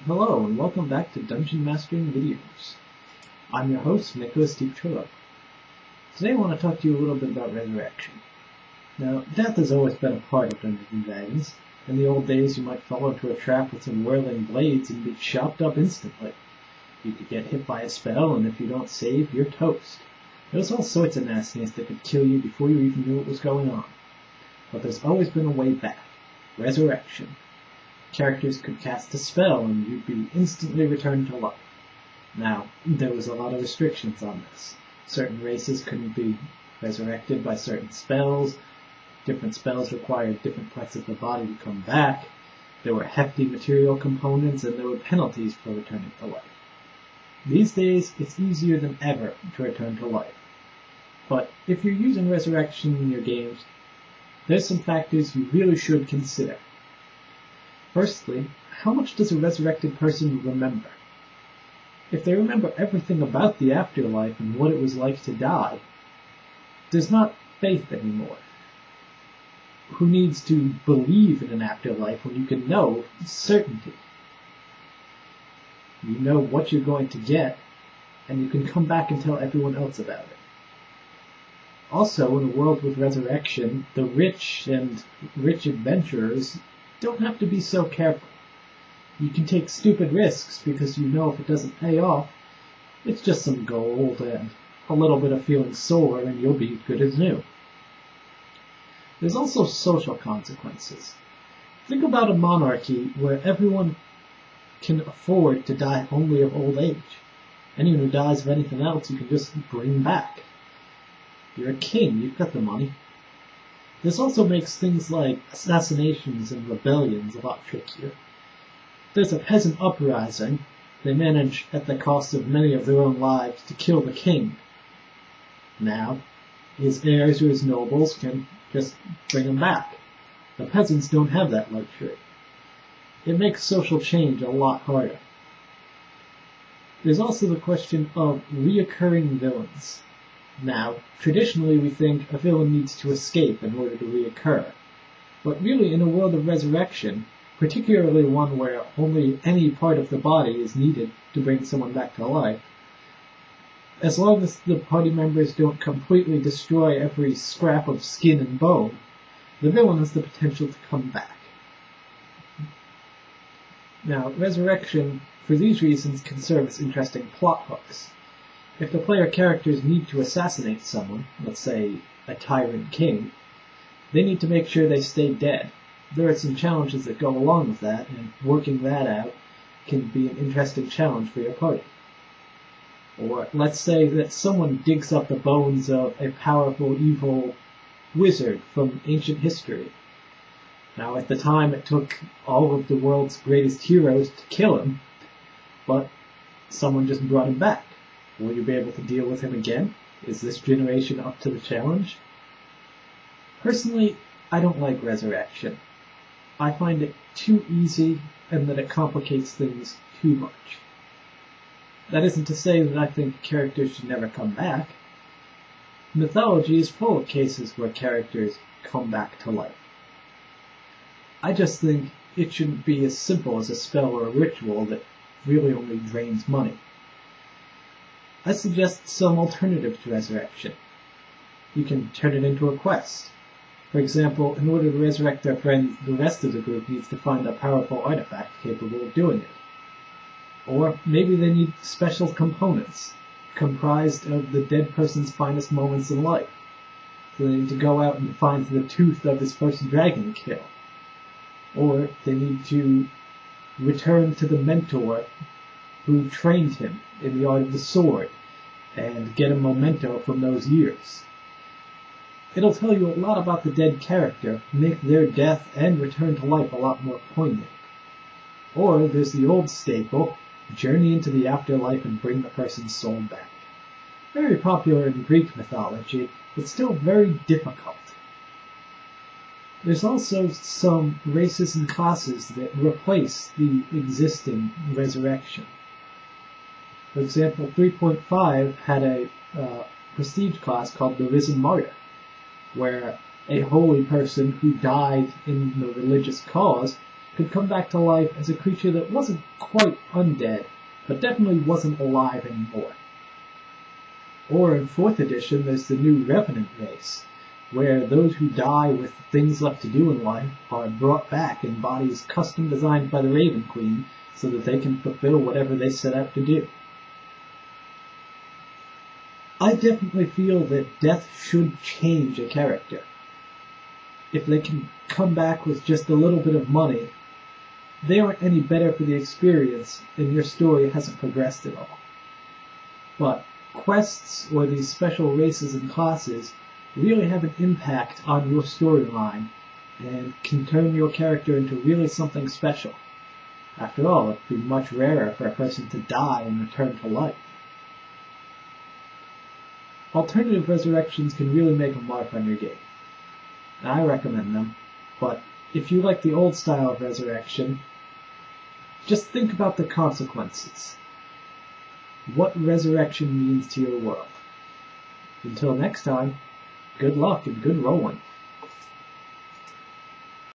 Hello and welcome back to Dungeon Mastering Videos. I'm your host, Nicholas DiPetrillo. Today I want to talk to you a little bit about resurrection. Now, death has always been a part of Dungeons & Dragons. In the old days, you might fall into a trap with some whirling blades and be chopped up instantly. You could get hit by a spell, and if you don't save, you're toast. There's all sorts of nastiness that could kill you before you even knew what was going on. But there's always been a way back. Resurrection. Characters could cast a spell and you'd be instantly returned to life. Now, there was a lot of restrictions on this. Certain races couldn't be resurrected by certain spells. Different spells required different parts of the body to come back. There were hefty material components and there were penalties for returning to life. These days, it's easier than ever to return to life. But if you're using resurrection in your games, there's some factors you really should consider. Firstly, how much does a resurrected person remember? If they remember everything about the afterlife and what it was like to die, there's not faith anymore. Who needs to believe in an afterlife when you can know certainty? You know what you're going to get, and you can come back and tell everyone else about it. Also, in a world with resurrection, the rich and rich adventurers don't have to be so careful. You can take stupid risks because you know if it doesn't pay off, it's just some gold and a little bit of feeling sore and you'll be good as new. There's also social consequences. Think about a monarchy where everyone can afford to die only of old age. Anyone who dies of anything else you can just bring back. You're a king, you've got the money. This also makes things like assassinations and rebellions a lot trickier. There's a peasant uprising. They manage, at the cost of many of their own lives, to kill the king. Now, his heirs or his nobles can just bring him back. The peasants don't have that luxury. It makes social change a lot harder. There's also the question of reoccurring villains. Now, traditionally we think a villain needs to escape in order to reoccur. But really, in a world of resurrection, particularly one where only any part of the body is needed to bring someone back to life, as long as the party members don't completely destroy every scrap of skin and bone, the villain has the potential to come back. Now, resurrection, for these reasons, can serve as interesting plot hooks. If the player characters need to assassinate someone, let's say a tyrant king, they need to make sure they stay dead. There are some challenges that go along with that, and working that out can be an interesting challenge for your party. Or let's say that someone digs up the bones of a powerful, evil wizard from ancient history. Now, at the time, it took all of the world's greatest heroes to kill him, but someone just brought him back. Will you be able to deal with him again? Is this generation up to the challenge? Personally, I don't like resurrection. I find it too easy and that it complicates things too much. That isn't to say that I think characters should never come back. Mythology is full of cases where characters come back to life. I just think it shouldn't be as simple as a spell or a ritual that really only drains money. I suggest some alternative to resurrection. You can turn it into a quest. For example, in order to resurrect their friend, the rest of the group needs to find a powerful artifact capable of doing it. Or maybe they need special components, comprised of the dead person's finest moments in life. So they need to go out and find the tooth of this first dragon kill. Or they need to return to the mentor who trained him in the art of the sword, and get a memento from those years. It'll tell you a lot about the dead character, make their death and return to life a lot more poignant. Or there's the old staple, journey into the afterlife and bring the person's soul back. Very popular in Greek mythology, but still very difficult. There's also some races and classes that replace the existing resurrection. For example, 3.5 had a prestige class called the Risen Martyr, where a holy person who died in the religious cause could come back to life as a creature that wasn't quite undead, but definitely wasn't alive anymore. Or in 4th edition, there's the new Revenant race, where those who die with things left to do in life are brought back in bodies custom designed by the Raven Queen so that they can fulfill whatever they set out to do. I definitely feel that death should change a character. If they can come back with just a little bit of money, they aren't any better for the experience, and your story hasn't progressed at all. But quests or these special races and classes really have an impact on your storyline and can turn your character into really something special. After all, it'd be much rarer for a person to die and return to life. Alternative resurrections can really make a mark on your game. I recommend them, but if you like the old style of resurrection, just think about the consequences. What resurrection means to your world. Until next time, good luck and good rolling.